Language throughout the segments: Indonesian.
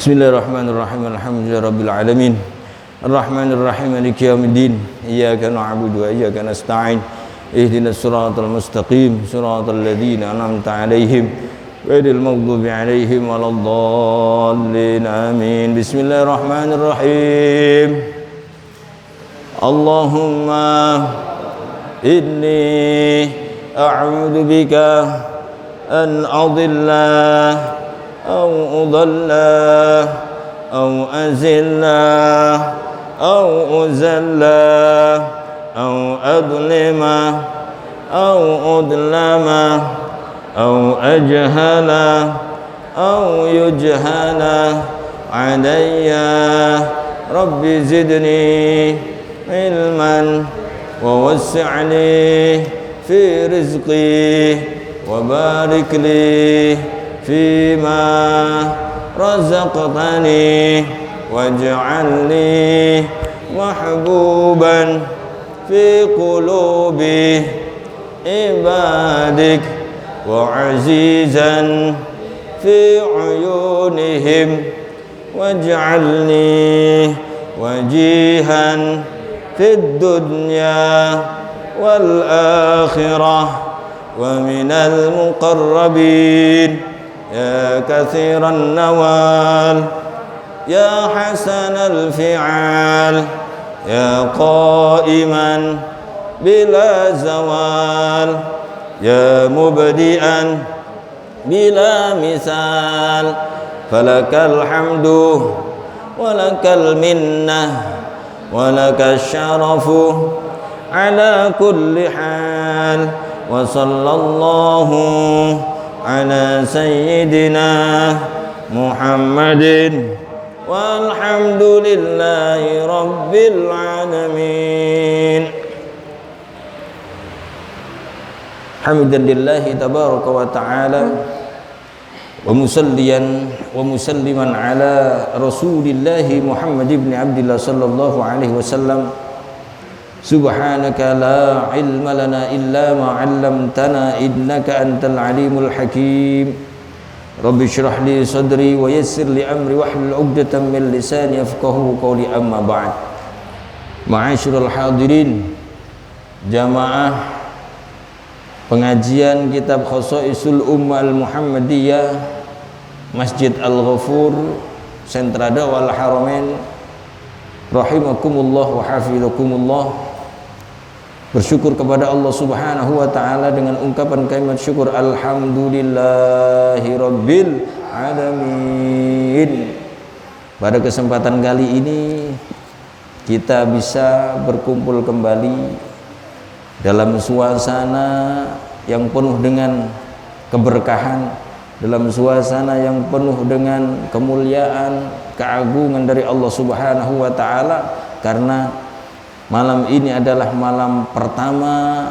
Bismillahirrahmanirrahim. Alhamdulillahirabbil alamin. Arrahmanirrahim. Maliki yaumiddin. Iyyaka na'budu wa iyyaka nasta'in. Ihdinas siratal mustaqim, siratal ladzina an'amta 'alaihim ghairil maghdubi 'alaihim waladdallin. Amin. Bismillahirrahmanirrahim. Allahumma inni a'udzu bika an adilla aw udalla aw azilla aw uzalla aw adlima aw udlama aw ajhala aw yujhala alayya rabbi zidni ilman wa wassi'ni fi rizqi wa barik li fima razaqtani waj'alni mahbuban fi qulubi ibadik wa azizan fi uyunihim waj'alni wajihan fid dunya wal akhirah wa minal muqarrabin ya katsiran nawal ya hasanal fi'al ya qa'iman bila zawal ya mubdi'an bila misal falakal hamdu walakal minnah walakal syarafu ala kulli hal wa sallallahu ala sayyidina Muhammadin walhamdulillahi rabbil alamin. Hamdan lillahi tabaraka wa ta'ala wa musalliyan wa musalliman ala rasulillahi Muhammad ibn Abdillah sallallahu alaihi wasallam. Subhanaka la ilma lana illa ma 'allamtana innaka antal alimul hakim. Rabbi shrah li sadri wa yassir li amri wahlul 'uqdatam min lisani yafqahu qawli, amma ba'd. Ma'asyiral hadirin, jamaah pengajian kitab Khosaisul Ummah Al-Muhammadiyah Masjid Al-Ghafur Sentra Dawal Haramain rahimakumullah wa hafizakumullah. Bersyukur kepada Allah Subhanahu wa ta'ala dengan ungkapan kalimat syukur alhamdulillahi rabbil alamin. Pada kesempatan kali ini kita bisa berkumpul kembali dalam suasana yang penuh dengan keberkahan, dalam suasana yang penuh dengan kemuliaan, keagungan dari Allah Subhanahu wa ta'ala, karena malam ini adalah malam pertama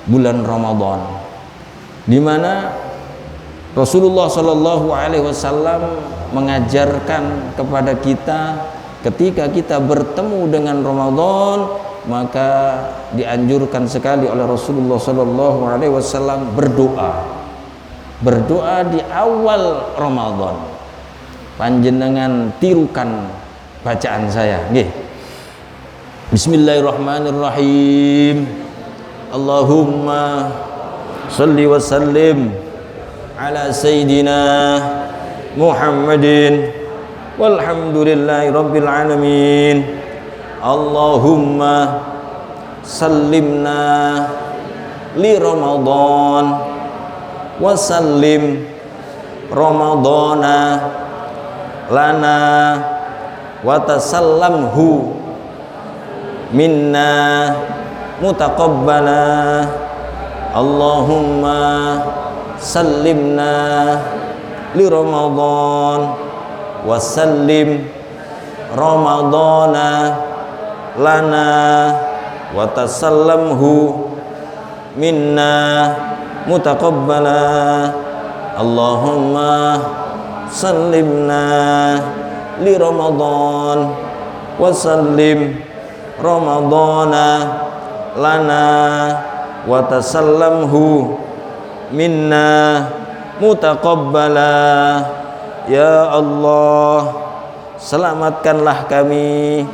bulan Ramadan, di mana Rasulullah Shallallahu Alaihi Wasallam mengajarkan kepada kita ketika kita bertemu dengan Ramadan, maka dianjurkan sekali oleh Rasulullah Shallallahu Alaihi Wasallam berdoa di awal Ramadan. Panjenengan tirukan bacaan saya, nggih. Bismillahirrahmanirrahim. Allahumma salli wa sallim ala sayyidina Muhammadin walhamdulillahi rabbil alamin. Allahumma sallimna li Ramadan wa sallim Ramadana lana wa tasallamhu minna mutaqabbala. Allahumma sallimna li Ramadan wa sallim Ramadana lana wa tasallamhu minna mutaqabbala. Allahumma sallimna li Ramadan wa sallim Ramadana lana wa tasallamhu minna mutaqabbala. Ya Allah, selamatkanlah kami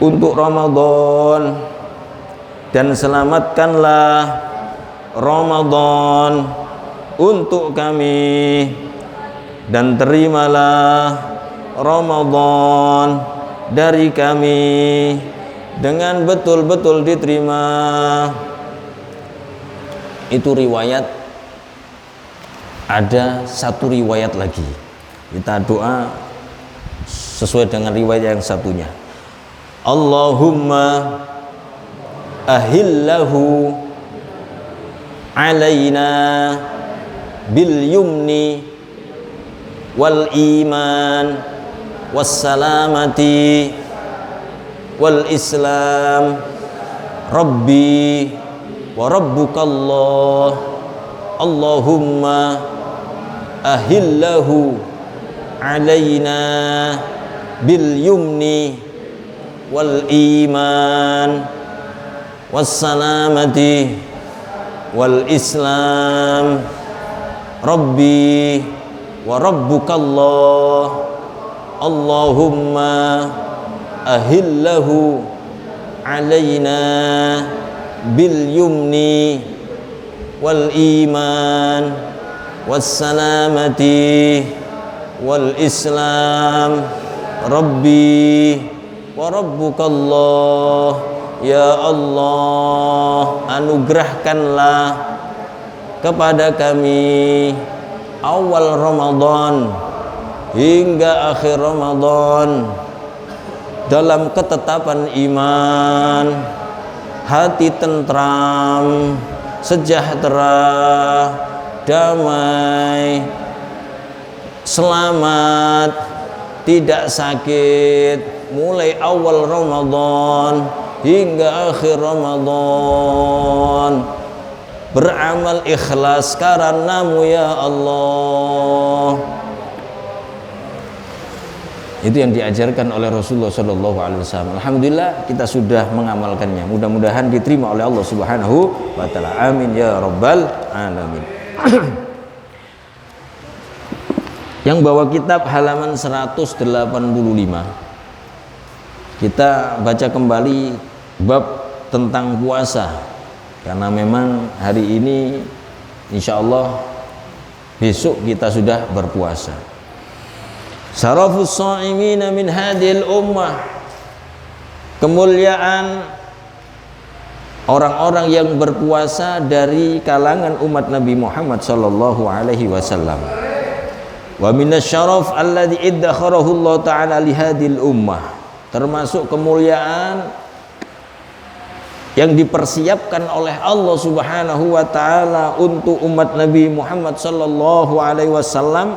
untuk Ramadan, dan selamatkanlah Ramadan untuk kami, dan terimalah Ramadan dari kami dengan betul-betul diterima. Itu riwayat. Ada satu riwayat lagi, kita doa sesuai dengan riwayat yang satunya. Allahumma ahillahu alaina bil yumni wal iman was salamati wal islam rabbi wa rabbukallah. Allahumma ahillahu alaina bil yumni wal iman was salamati wal islam rabbi wa rabbukallah. Allahumma ahillahu alaina bil yumni wal iman was salamati wal islam rabbi wa rabbukallah. Ya Allah, anugerahkanlah kepada kami awal Ramadan hingga akhir Ramadan dalam ketetapan iman, hati tentram, sejahtera, damai, selamat, tidak sakit, mulai awal Ramadan hingga akhir Ramadan, beramal ikhlas karenamu ya Allah. Itu yang diajarkan oleh Rasulullah SAW. Alhamdulillah kita sudah mengamalkannya. Mudah-mudahan diterima oleh Allah Subhanahu wa Ta'ala. Amin ya rabbal alamin. Yang bawa kitab halaman 185. Kita baca kembali bab tentang puasa, karena memang hari ini insya Allah besok kita sudah berpuasa. Syarafus sha'imina min hadhil ummah, kemuliaan orang-orang yang berpuasa dari kalangan umat Nabi Muhammad sallallahu alaihi wasallam. Wa minasyaraf alladzi iddakharahu Allah taala li hadhil ummah, termasuk kemuliaan yang dipersiapkan oleh Allah Subhanahu wa taala untuk umat Nabi Muhammad sallallahu alaihi wasallam,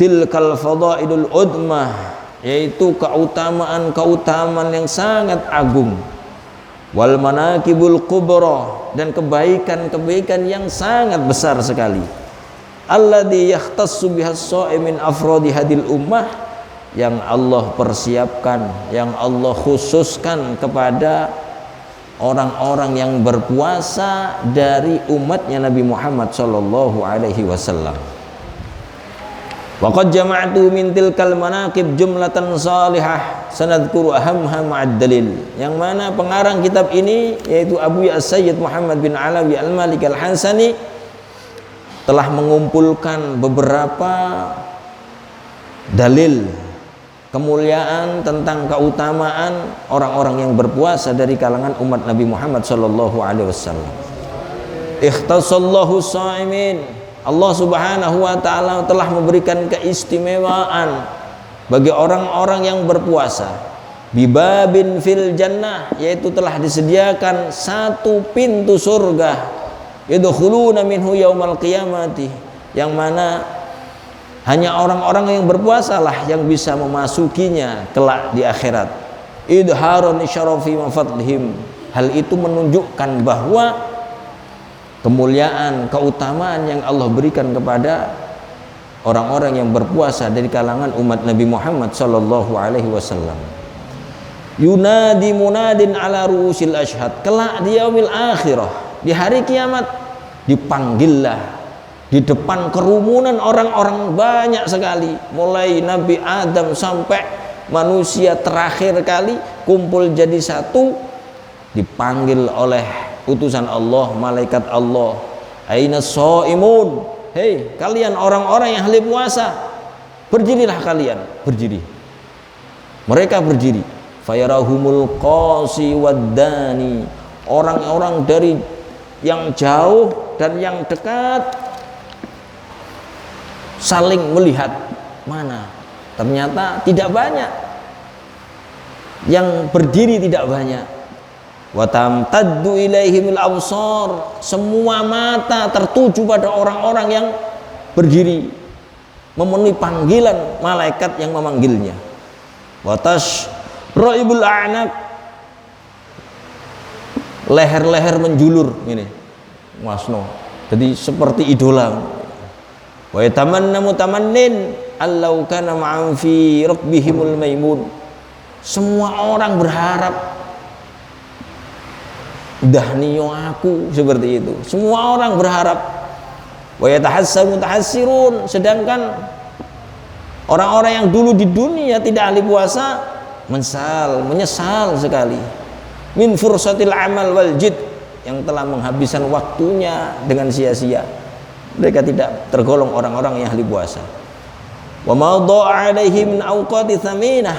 tilkal fadailul udmah, yaitu keutamaan-keutamaan yang sangat agung, wal manaqibul kubra, dan kebaikan-kebaikan yang sangat besar sekali, alladzi yahtassu bihas shaim min afradi hadil ummah, yang Allah persiapkan, yang Allah khususkan kepada orang-orang yang berpuasa dari umatnya Nabi Muhammad sallallahu alaihi wasallam. Wa qad jama'tu min tilkal manaqib jumlatan salihah sanadkuru ahamha ma'ad dalil, yang mana pengarang kitab ini yaitu Abu Sayyid Muhammad bin Alawi Al-Malik Al-Hansani telah mengumpulkan beberapa dalil kemuliaan tentang keutamaan orang-orang yang berpuasa dari kalangan umat Nabi Muhammad sallallahu alaihi wasallam. Ikhtasallahu sha'imin, Allah Subhanahu wa taala telah memberikan keistimewaan bagi orang-orang yang berpuasa. Bibabin fil jannah, yaitu telah disediakan satu pintu surga, yadkhuluna minhu yaumal qiyamati, yang mana hanya orang-orang yang berpuasa lah yang bisa memasukinya kelak di akhirat. Idharun isyarafi wa fadlihim, hal itu menunjukkan bahwa kemuliaan, keutamaan yang Allah berikan kepada orang-orang yang berpuasa dari kalangan umat Nabi Muhammad sallallahu alaihi wasallam. Yunadi munadin ala ruusil ashhad, kelak di yaumil akhirah, di hari kiamat, dipanggillah di depan kerumunan orang-orang banyak sekali, mulai Nabi Adam sampai manusia terakhir kali kumpul jadi satu, dipanggil oleh utusan Allah, malaikat Allah, aina shaimun, hei kalian orang-orang yang ahli puasa, berdirilah kalian. Berdiri, mereka berdiri. Fayarahumul qasi waddani, orang-orang dari yang jauh dan yang dekat saling melihat, mana ternyata tidak banyak yang berdiri, tidak banyak. Wa tamtaddu ilaihimul absar, semua mata tertuju pada orang-orang yang berdiri, memenuhi panggilan malaikat yang memanggilnya. Wa tashra'ibul a'naq, leher-leher menjulur ini wasno, jadi seperti idola. Wa yatamanna mutamannin allau kana ma'am fi rabbihimul maimun, semua orang berharap dahniyo aku seperti itu, semua orang berharap. Wa yatahassaru mutahassirun, sedangkan orang-orang yang dulu di dunia tidak ahli puasa menyesal sekali min fursatil amal wal jid, yang telah menghabiskan waktunya dengan sia-sia. Mereka tidak tergolong orang-orang yang ahli puasa. Wa ma dha'a 'alaihi min awqati thaminah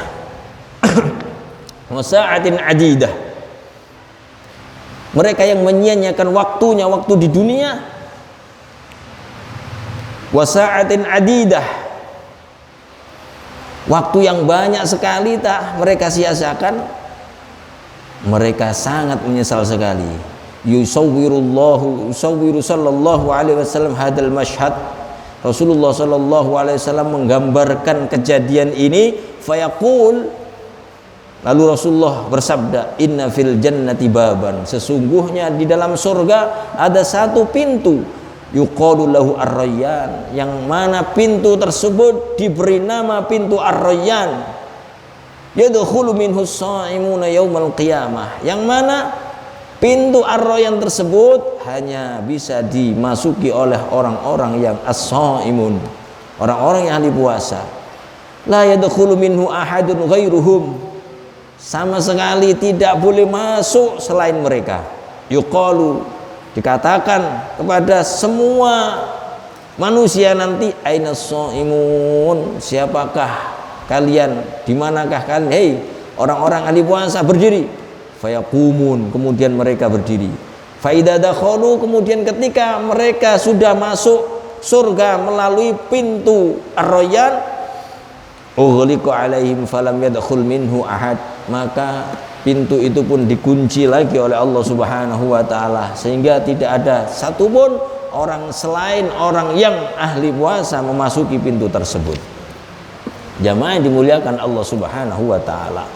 wa sa'atin adidah, mereka yang menyia-nyiakan waktunya, waktu di dunia, wa sa'atin adidah, waktu yang banyak sekali tak mereka sia-siakan, mereka sangat menyesal sekali. Yusawwiru sallallahu alaihi wasallam hadal mashhad, Rasulullah sallallahu alaihi wasallam menggambarkan kejadian ini. Fayaqul, lalu Rasulullah bersabda, inna fil jannati baban, sesungguhnya di dalam surga ada satu pintu, yuqalu lahu ar-rayyan, yang mana pintu tersebut diberi nama pintu ar-rayyan, yadkhulu minhu as-sha'imuna yaumal qiyamah, yang mana pintu ar-rayyan tersebut hanya bisa dimasuki oleh orang-orang yang as-shaimun, orang-orang yang ahli puasa. La yadkhulu minhu ahadun ghairuhum, sama sekali tidak boleh masuk selain mereka. Yuqalu, dikatakan kepada semua manusia nanti, aina shaimun, siapakah kalian, di manakah kalian, hei orang-orang ahli puasa, berdiri. Fayaqumun, kemudian mereka berdiri. Fa idza dakhalu, kemudian ketika mereka sudah masuk surga melalui pintu ar-rayyan, ughliqa alaihim falam yadkhul minhu ahad, maka pintu itu pun dikunci lagi oleh Allah Subhanahu wa taala, sehingga tidak ada satupun orang selain orang yang ahli puasa memasuki pintu tersebut. Jamaah yang dimuliakan Allah Subhanahu wa taala,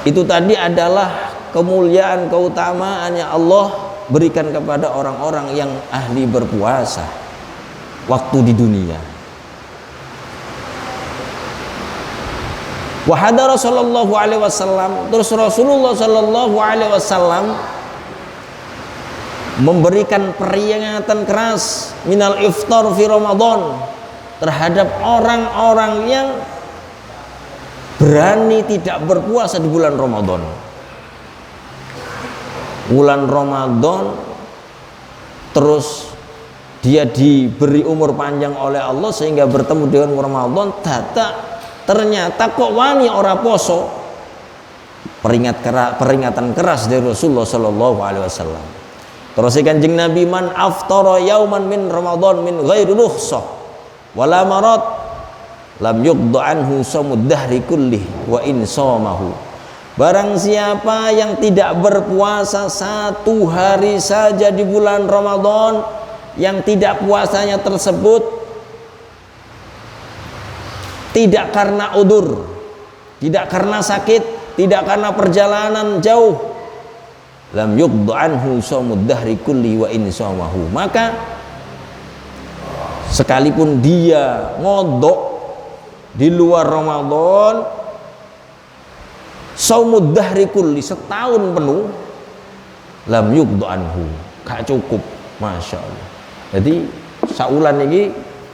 itu tadi adalah kemuliaan, keutamaan yang Allah berikan kepada orang-orang yang ahli berpuasa waktu di dunia. Wa hadara sallallahu alaihi wasallam, terus Rasulullah sallallahu alaihi wasallam memberikan peringatan keras minal iftar fi Ramadan, terhadap orang-orang yang berani tidak berpuasa di bulan Ramadan. Bulan Ramadan terus dia diberi umur panjang oleh Allah sehingga bertemu dengan Ramadan, ternyata kok wani ora poso. Peringatan keras dari Rasulullah sallallahu alaihi wasallam. Terus Kanjeng Nabi, man aftara yauman min Ramadan min ghairi rukhsah wala marad lam yuqda anhu shamud dahri kullih wa in shamahu. Barang siapa yang tidak berpuasa satu hari saja di bulan Ramadan, yang tidak puasanya tersebut tidak karena udur, tidak karena sakit, tidak karena perjalanan jauh, lam yuqda anhu shamud dahri kulli wa in shamahu, maka sekalipun dia ngodok di luar Ramadan saumud dahri kulli, setahun penuh, lam yuqda anhu, gak cukup. Masya Allah, Jadi saulan iki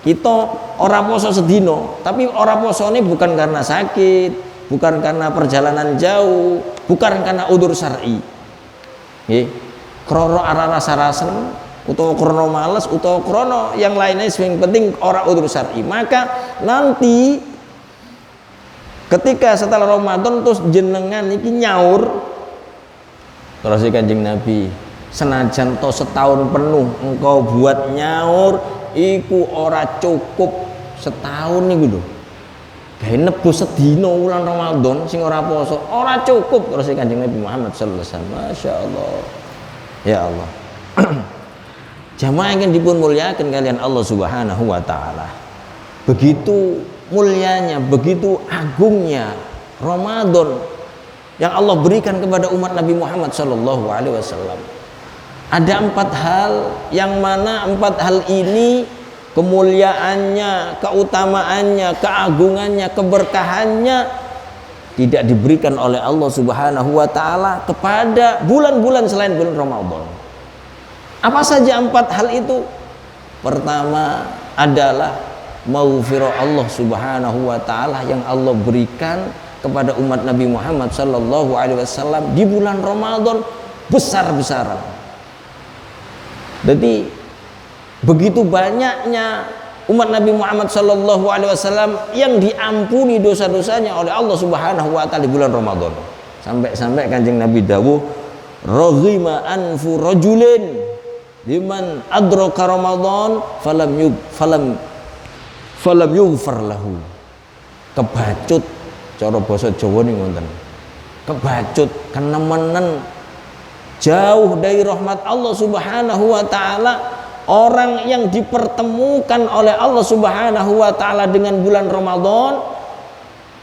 kita ora poso sedina, tapi ora posone bukan karena sakit, bukan karena perjalanan jauh, bukan karena udzur syar'i. Nggih. Krana ara rasa-rasen utawa krana males utawa krana yang lainnya sing penting ora udzur syar'i. Maka nanti ketika setelah Ramadan terus jenengan iki nyaur terus Kanjeng Nabi, senajan to setahun penuh engkau buat nyaur iku ora cukup setahun niku lho. Gawe nebus sedina wulan Ramadan sing ora poso, ora cukup terus Kanjeng Nabi Muhammad sallallahu alaihi wasallam. Masyaallah. Ya Allah. Jamaah yang dipun muliakan kalian Allah Subhanahu wa taala. Begitu mulianya, begitu agungnya Ramadan yang Allah berikan kepada umat Nabi Muhammad sallallahu alaihi wasallam. Ada 4 hal yang mana 4 hal ini kemuliaannya, keutamaannya, keagungannya, keberkahannya tidak diberikan oleh Allah Subhanahu wa taala kepada bulan-bulan selain bulan Ramadan. Apa saja 4 hal itu? Pertama adalah maghfirah Allah Subhanahu wa taala yang Allah berikan kepada umat Nabi Muhammad sallallahu alaihi wasallam di bulan Ramadan besar-besaran. Jadi begitu banyaknya umat Nabi Muhammad sallallahu alaihi wasallam yang diampuni dosa-dosanya oleh Allah Subhanahu wa taala di bulan Ramadan. Sampai-sampai Kanjeng Nabi dawuh, "Raghima anfu rajulin liman adraka Ramadan falam yughfar lahu." Kebacut cara basa Jawa ning wonten. Kebacut kenemenen jauh dari rahmat Allah Subhanahu wa taala orang yang dipertemukan oleh Allah Subhanahu wa taala dengan bulan Ramadan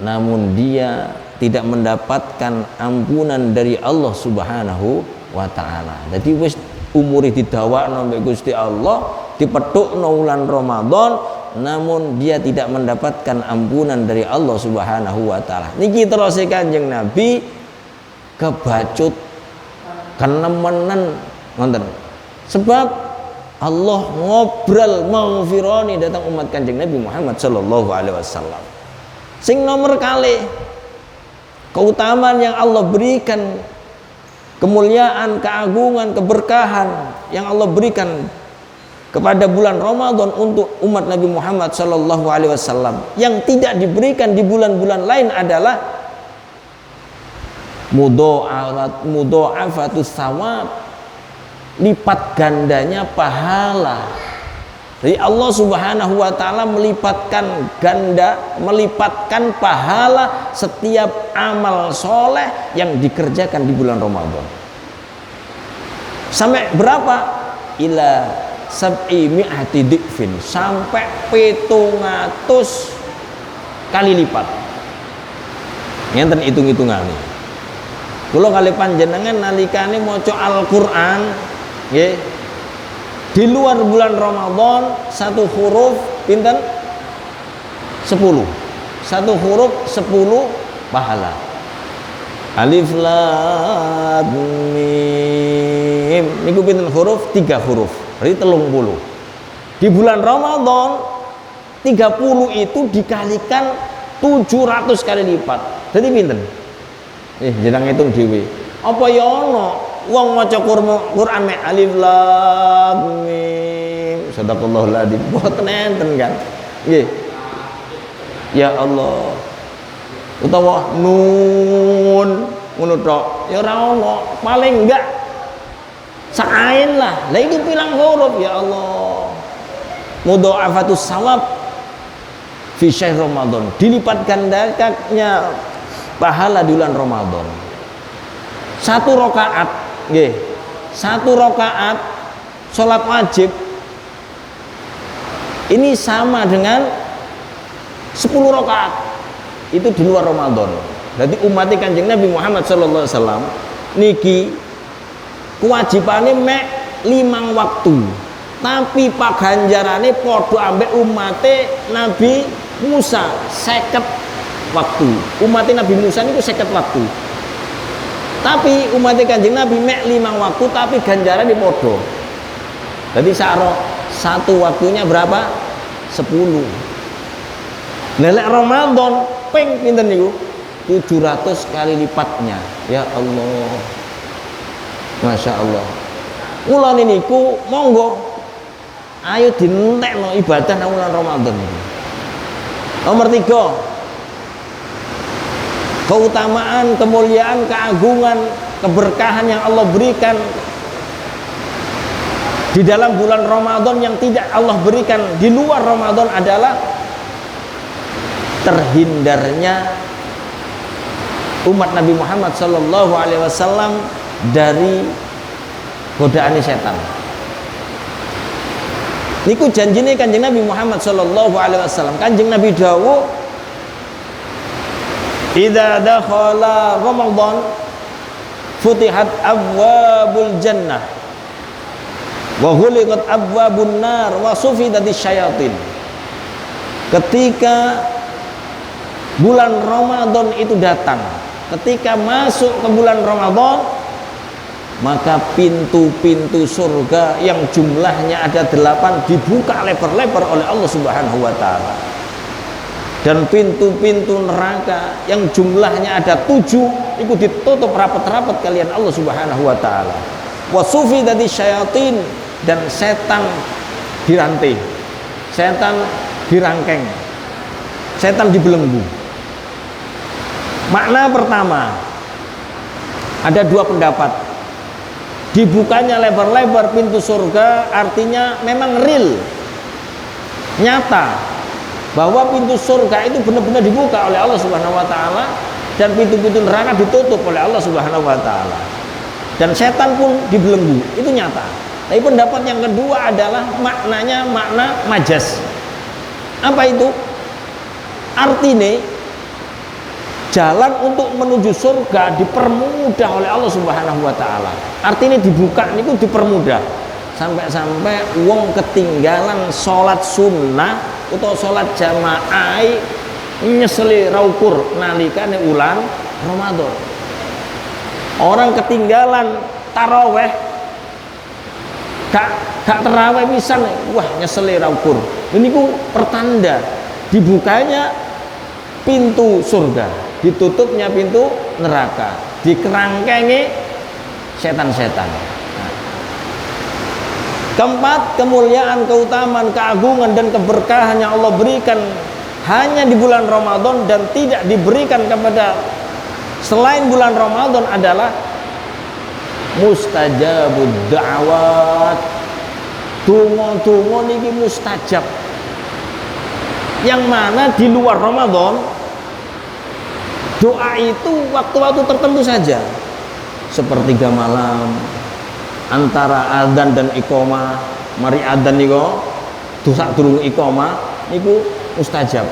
namun dia tidak mendapatkan ampunan dari Allah Subhanahu wa taala. Jadi wis umure didawakno mbek Gusti Allah, dipethukno wulan Ramadan namun dia tidak mendapatkan ampunan dari Allah Subhanahu wa taala. Niki terus Kanjeng Nabi kebacut kenemenen ngoten. Sebab Allah ngobrol maghfirani datang umat Kanjeng Nabi Muhammad sallallahu alaihi wasallam. Sing nomor kali keutamaan yang Allah berikan, kemuliaan, keagungan, keberkahan yang Allah berikan kepada bulan Ramadan untuk umat Nabi Muhammad sallallahu alaihi wasallam yang tidak diberikan di bulan-bulan lain adalah mudha'afatus thawab, lipat gandanya pahala. Jadi Allah Subhanahu wa taala melipatkan ganda, melipatkan pahala setiap amal soleh yang dikerjakan di bulan Ramadan. Sampai berapa? Ila sab'i mi'ati dhifin, sampai 700 kali lipat. Ngenten hitung-hitungane. Kula kali panjenengan nalikane maca Al-Qur'an nggih di luar bulan Ramadan satu huruf pinten 10. Satu huruf 10 pahala. Alif lam mim niku pinten huruf? 3 huruf. Berarti 30. Di bulan Ramadan 30 itu dikalikan 700 kali lipat. Jadi pinten? Jeneng hitung dhewe. Apa ya ana wong maca Quran mek alif lam mim sadaqallahul adzim boten enten kan. Nggih. Ya Allah. Utawa nun ngono tok. Ya ora ana, paling enggak sa'ain lah. Lah iki pilang huruf ya Allah. Mudha'afatus shawab fi syahr Ramadan. Dilipat gandakannya pahala di bulan Ramadan. 1 rakaat nggih. 1 rakaat salat wajib ini sama dengan 10 rakaat. Itu di luar Ramadan. Jadi umat Kanjeng Nabi Muhammad sallallahu alaihi wasallam niki kewajibane mek 5 waktu. Tapi paganjarane padha ambek umate Nabi Musa 50 waktu. Umatnya Nabi Musa itu 50 waktu. Tapi umatnya Kanjeng Nabi mek 5 waktu tapi ganjaran di podo. Jadi satu waktunya berapa? 10. Lelek Ramadan ping pinten niku? 700 kali lipatnya. Ya Allah. Masya Allah. Wulan niku monggo ayo dinentekno ibadah nang wulan Ramadan niku. Nomor 3, keutamaan, kemuliaan, keagungan, keberkahan yang Allah berikan di dalam bulan Ramadan yang tidak Allah berikan di luar Ramadan adalah terhindarnya umat Nabi Muhammad sallallahu alaihi wasallam dari godaan setan. Niku janjine Kanjeng Nabi Muhammad sallallahu alaihi wasallam. Kanjeng Nabi dawuh, "Idza dakhala Ramadan futihat abwabul jannah wa ghuliqat abwabun nar wa sufidatis syayatin." Ketika bulan Ramadan itu datang, ketika masuk ke bulan Ramadan, maka pintu-pintu surga yang jumlahnya ada 8 dibuka lebar-lebar oleh Allah Subhanahu wa ta'ala, dan pintu-pintu neraka yang jumlahnya ada 7 itu ditutup rapat-rapat kalian Allah Subhanahu wa ta'ala. Wasufi dari syayatin, dan setan dirantai, setan dirangkeng, setan dibelenggu. Makna pertama, ada 2 pendapat. Dibukanya lebar-lebar pintu surga artinya memang real, nyata, bahwa pintu surga itu benar-benar dibuka oleh Allah Subhanahu wa ta'ala, dan pintu-pintu neraka ditutup oleh Allah Subhanahu wa ta'ala, dan setan pun dibelenggu. Itu nyata. Tapi pendapat yang kedua adalah maknanya makna majas. Apa itu? Artinya jalan untuk menuju surga dipermudah oleh Allah Subhanahu wa ta'ala. Artinya dibuka niku dipermudah. Sampai-sampai wong ketinggalan sholat sunnah atau sholat jamaah nyeseli raukur nalikane ulan Ramadan. Orang ketinggalan taraweh gak terawih pisan, wah nyeseli raukur. Ini ku pertanda dibukanya pintu surga, ditutupnya pintu neraka, dikerangkengi setan-setan. Keempat, kemuliaan, keutamaan, keagungan dan keberkahan yang Allah berikan hanya di bulan Ramadan dan tidak diberikan kepada selain bulan Ramadan adalah mustajabud da'awat. Donga-donga niki mustajab, yang mana di luar Ramadan doa itu waktu-waktu tertentu saja, sepertiga malam antara adzan dan iqamah. Mari adzan niku sak durung iqamah niku mustajab.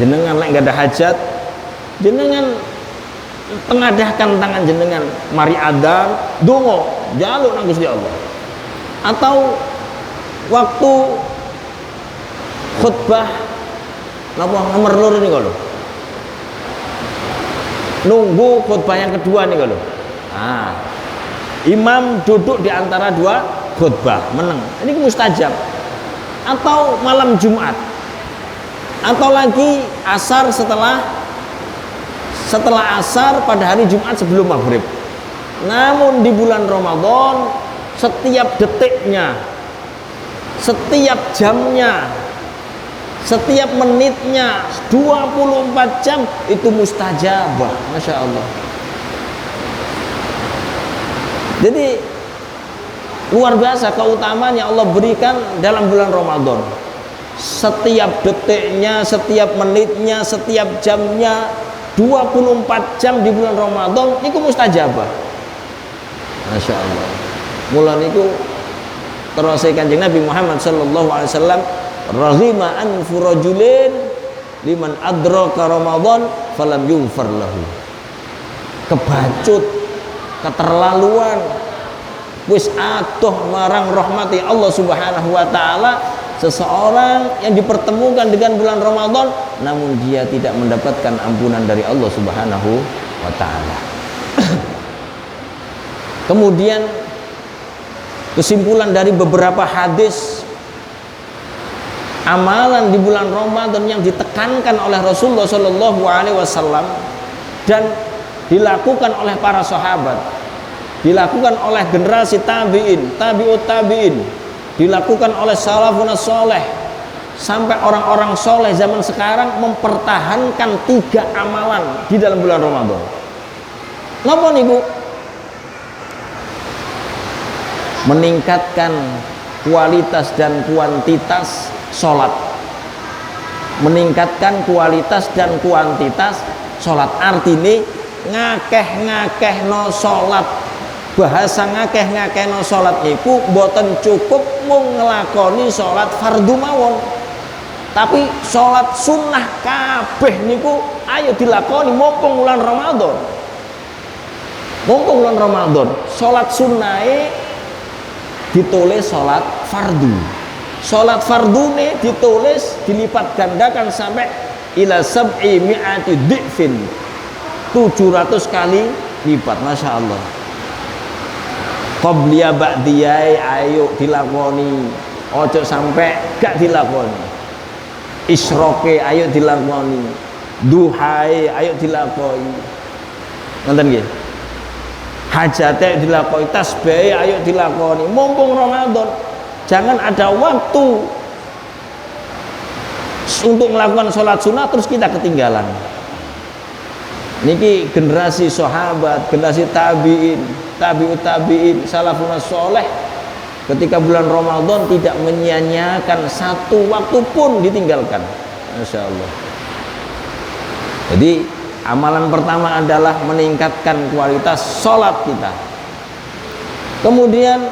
Jenengan lek enggak ada hajat, jenengan tengadahkan tangan jenengan, mari adzan donga njaluk nang Gusti Allah. Atau waktu khutbah napa nomor loro niku lho, nunggu khutbah yang kedua niku lho. Nah, imam duduk di antara 2 khutbah meneng, ini mustajab. Atau malam Jumat, atau lagi asar, setelah asar pada hari Jumat sebelum maghrib. Namun di bulan Ramadan setiap detiknya, setiap jamnya, setiap menitnya, 24 jam itu mustajabah. Masya Allah. Jadi luar biasa keutamaan yang Allah berikan dalam bulan Ramadan. Setiap detiknya, setiap menitnya, setiap jamnya, 24 jam di bulan Ramadan itu mustajabah. Masya Allah. Mula niku terus Kanjeng Nabi Muhammad sallallahu alaihi wasallam, raghima anfu rajulin liman adraka Ramadan falam yughfar lahu. Kebacut, keterlaluan, wis adoh marang rahmati Allah Subhanahu wa taala seseorang yang dipertemukan dengan bulan Ramadan namun dia tidak mendapatkan ampunan dari Allah Subhanahu wa taala. Kemudian kesimpulan dari beberapa hadis amalan di bulan Ramadan yang ditekankan oleh Rasulullah Shallallahu Alaihi Wasallam dan dilakukan oleh para sahabat, dilakukan oleh generasi tabiin, tabiut tabiin, dilakukan oleh salafun soleh, sampai orang-orang soleh zaman sekarang mempertahankan 3 amalan di dalam bulan Ramadan. Napa niku? Meningkatkan kualitas dan kuantitas sholat, meningkatkan kualitas dan kuantitas sholat. Artinya ngakeh no sholat. Bahasa ngakeh no sholat niku mboten cukup mung nglakoni sholat fardu mawon, tapi sholat sunnah kabeh niku ayo dilakoni mumpung bulan Ramadan. Mumpung bulan Ramadan, sholat sunnahe ditulis sholat fardu, sholat fardu nih ditulis dilipat gandakan sampai ila sab'i mi'ati dhi'fin, 700 kali lipat. Masya Allah. Qobliya ba'diyai ayo dilakoni, ojo sampai gak dilakoni. Isroke ayo dilakoni, duhai ayo dilakoni, nonton nggih. Hajate dilakoni, tasbih ayo dilakoni mumpung Ramadan. Jangan ada waktu untuk melakukan sholat sunnah terus kita ketinggalan. Niki generasi sahabat, generasi tabiin, tabiut tabiin, salafun soleh ketika bulan Ramadan tidak menyia-nyiakan satu waktu pun ditinggalkan. Masya Allah. Jadi amalan pertama adalah meningkatkan kualitas sholat kita. Kemudian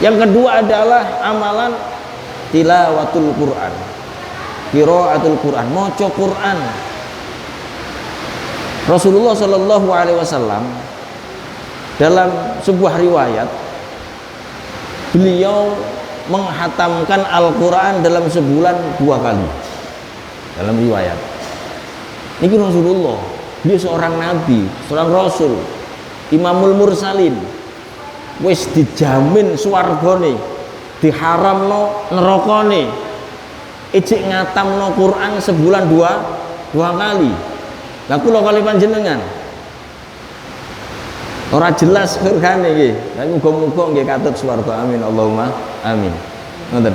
yang kedua adalah amalan tilawatul Quran, qiraatul Quran, maca Quran. Rasulullah Shallallahu Alaihi Wasallam dalam sebuah riwayat beliau menghatamkan Al-Quran dalam sebulan 2 kali. Dalam riwayat ini Rasulullah, dia seorang nabi, seorang rasul, imamul mursalin, wis dijamin swargane, diharamno nerakane, ijik ngatamno Quran sebulan 2 kali. Lah kula kali panjenengan ora jelas surgane nggih. Lah muga-muga nggih katut swarga, amin Allahumma amin. Ngoten.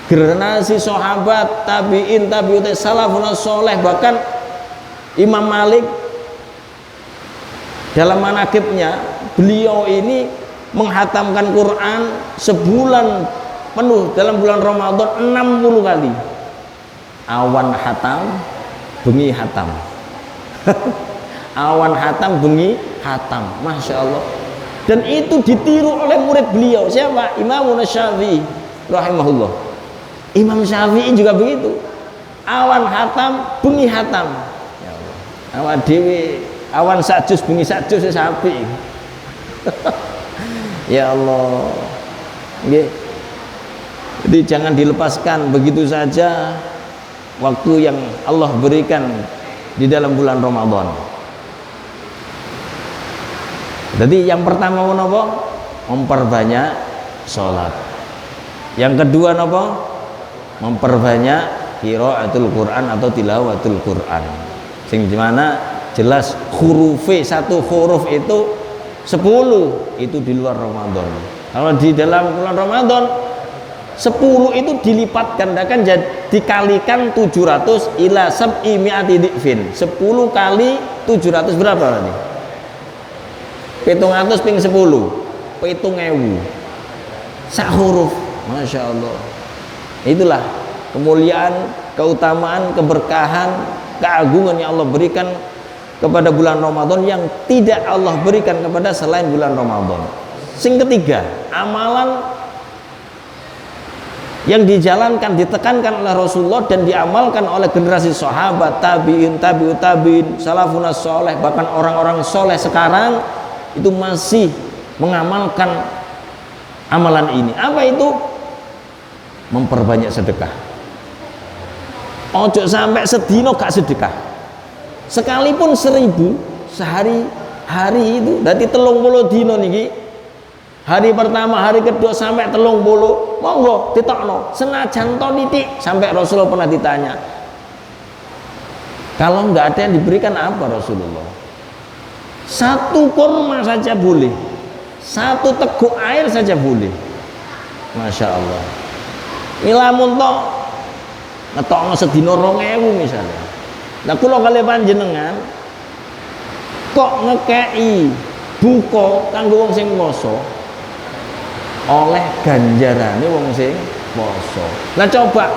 Generasi sahabat, tabiin, tabiut salafun soleh, bahkan Imam Malik dalam manaqibnya beliau ini menghatamkan Quran sebulan penuh dalam bulan Ramadan 60 kali. Awan hatam, bengi hatam. Awan hatam, bengi hatam. Masya Allah. Dan itu ditiru oleh murid beliau. Siapa? Imam Syafi'i rahimahullah. Imam Syafi'i juga begitu. Awan hatam, bengi hatam. Ya Allah. Awan dewi, awan sajus, bengi sajus sapi. Ya Allah. Nggih. Jadi jangan dilepaskan begitu saja waktu yang Allah berikan di dalam bulan Ramadan. Jadi yang pertama menapa? Memperbanyak sholat. Yang kedua menapa? Memperbanyak qiraatul Quran atau tilawatul Quran. Sing dimana jelas hurufe, satu huruf itu 10 itu di luar Ramadan. Kalau di dalam bulan Ramadan 10 itu dilipat gandakan, dikalikan 700 ila sab'i mi'ati dhi'fin. 10 kali 700 berapa nanti? 700 ping 10 7.000 sak huruf. Masya Allah. Itulah kemuliaan, keutamaan, keberkahan, keagungan yang Allah berikan kepada bulan Ramadan yang tidak Allah berikan kepada selain bulan Ramadan. Sing ketiga, amalan yang dijalankan, ditekankan oleh Rasulullah dan diamalkan oleh generasi sahabat, tabiin, tabiut tabiin, salafun soleh, bahkan orang-orang soleh sekarang itu masih mengamalkan amalan ini. Apa itu? Memperbanyak sedekah. Ojo sampai sedino gak sedekah. Sekalipun 1000 sehari hari itu, berarti 30 dino niki Hari pertama, hari kedua sampai 30, monggo ditokno. Senajan to titik, sampai Rasulullah pernah ditanya, kalau nggak ada yang diberikan apa Rasulullah? Satu kurma saja boleh, satu teguk air saja boleh. Masya Allah. Milamun to ngetokno sedina 2000 misalnya. Nah kula kali panjenengan kok ngekei buka kanggo wong sing poso oleh ganjarane wong sing poso. Nah coba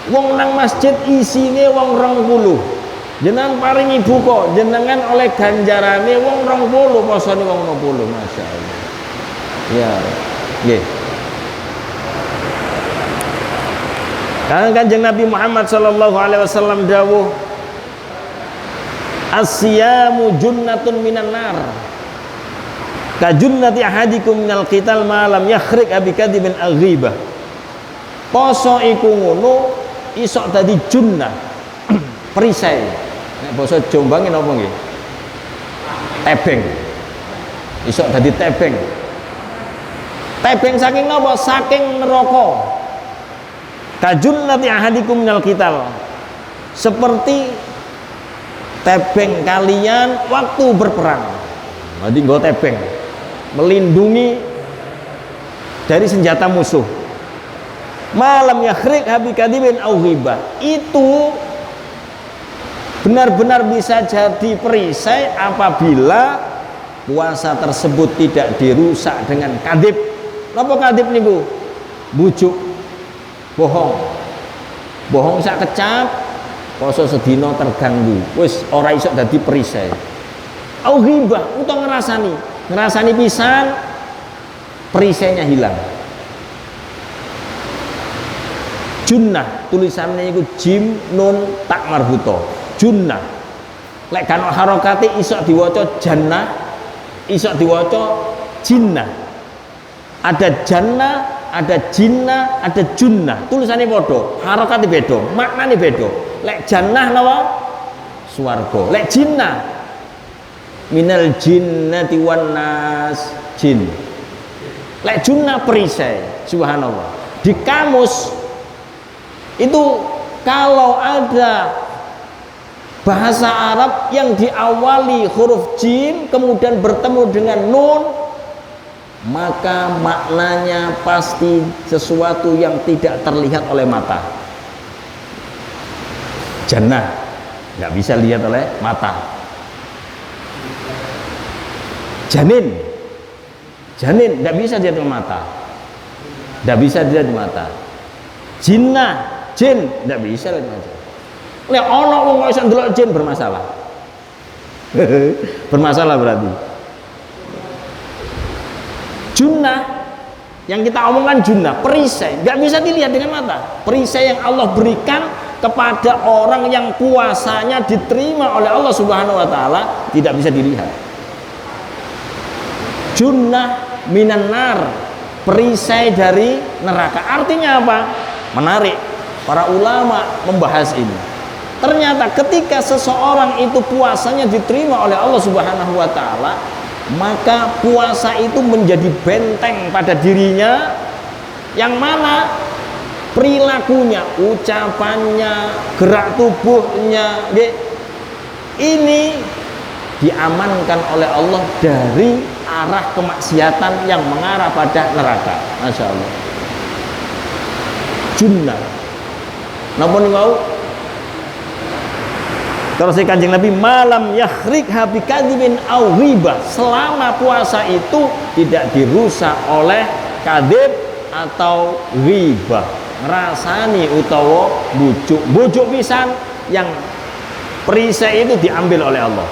wong nang masjid isine wong 20. Jenengan paringi buka, jenengan oleh ganjarane wong 20, posone wong 20. Masya Allah. Ya, nggih. Karena Kanjeng Nabi Muhammad sallallahu alaihi wasallam dawuh, "As-siyamu junnatun minan nar." Ka junnati ahadikum minal qital ma lam yakhriq abi kadibin aghibah. Poso iku ngono iso dadi junnah. Perisai. Nek basa Jombang napa nggih? Tebeng. Iso dadi tebeng. Tebeng saking napa? Saking neraka. Kajunnati ahadikum minal qital. Seperti tebeng kalian waktu berperang. Jadi nggo tebeng melindungi dari senjata musuh. Malam yakhriq habi kadibin au ghibah. Itu benar-benar bisa jadi perisai apabila puasa tersebut tidak dirusak dengan kadib. Napa kadib niku? Bujuk, bohong. Bohong sak kecap, poso sedina terganggu. Wis ora iso dadi perisai. Au ghibah utawa ngrasani pisan perisainya hilang. Junnah tulisannya itu jim nun tak marbuto. Junnah lek kan harokate iso diwaca jannah, iso diwaca jinnah. Ada jannah, ada jinnah, ada junnah. Tulisannya padha, harokate beda, maknane beda. Lek jannah napa? Swarga. Lek jinnah minal jinnati wan nas, jin. Lek junnah perisai. Subhanallah. Di kamus itu kalau ada bahasa Arab yang diawali huruf jim kemudian bertemu dengan nun, maka maknanya pasti sesuatu yang tidak terlihat oleh mata. Jannah nggak bisa lihat oleh mata. Janin nggak bisa dilihat oleh mata, nggak bisa dilihat di mata. Jinnah, jin nggak bisa lihat mata. Lek ana wong kok iso ndelok jin bermasalah. Bermasalah berarti. Junnah yang kita omongkan junnah, perisai, nggak bisa dilihat dengan mata. Perisai yang Allah berikan kepada orang yang puasanya diterima oleh Allah Subhanahu wa taala tidak bisa dilihat. Junnah minan nar, perisai dari neraka. Artinya apa? Menarik. Para ulama membahas ini. Ternyata ketika seseorang itu puasanya diterima oleh Allah Subhanahu wa taala, maka puasa itu menjadi benteng pada dirinya yang mana perilakunya, ucapannya, gerak tubuhnya ini diamankan oleh Allah dari arah kemaksiatan yang mengarah pada neraka. Masya Allah. Junnah. Napa niku? Terus Kanjeng Nabi malam yakhriq habi kadibin au ghibah, selama puasa itu tidak dirusak oleh kadib atau ghibah, ngrasani utawa bujuk pisan yang perisai itu diambil oleh Allah.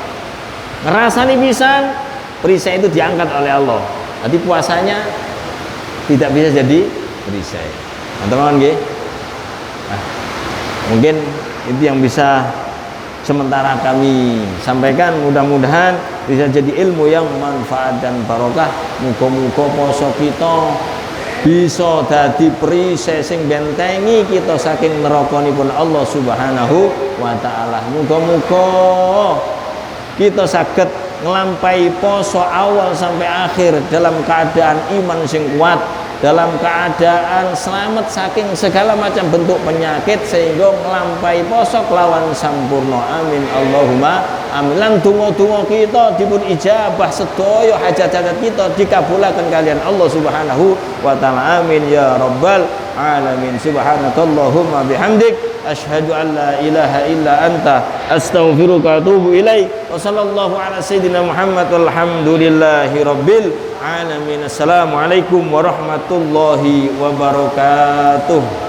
Ngrasani pisan perisai itu diangkat oleh Allah. Jadi puasanya tidak bisa jadi perisai. Teman-teman nggih. Nah, mungkin itu yang bisa sementara kami sampaikan, mudah-mudahan bisa jadi ilmu yang manfaat dan barokah. Muga-muga poso kita bisa dadi perisai sing bentengi kita saking nerakanipun Allah Subhanahu wa taala. Muga-muga kita saged ngelampai poso awal sampai akhir dalam keadaan iman sing kuat, dalam keadaan selamat saking segala macam bentuk penyakit, sehingga ngelampai poso kelawan sampurno. Amin Allahumma amin. Lan donga-donga kita dipun ijabah, sedaya hajat-hajat kita dikabulaken kalian Allah Subhanahu wa taala. Amin ya rabbal alamin. Subhanakallahumma bihamdik asyhadu an la ilaha illa anta astaghfiruka wa atubu ilaik. Wa sallallahu ala sayyidina Muhammad walhamdulillahi rabbil alamin. Assalamualaikum warahmatullahi wabarakatuh.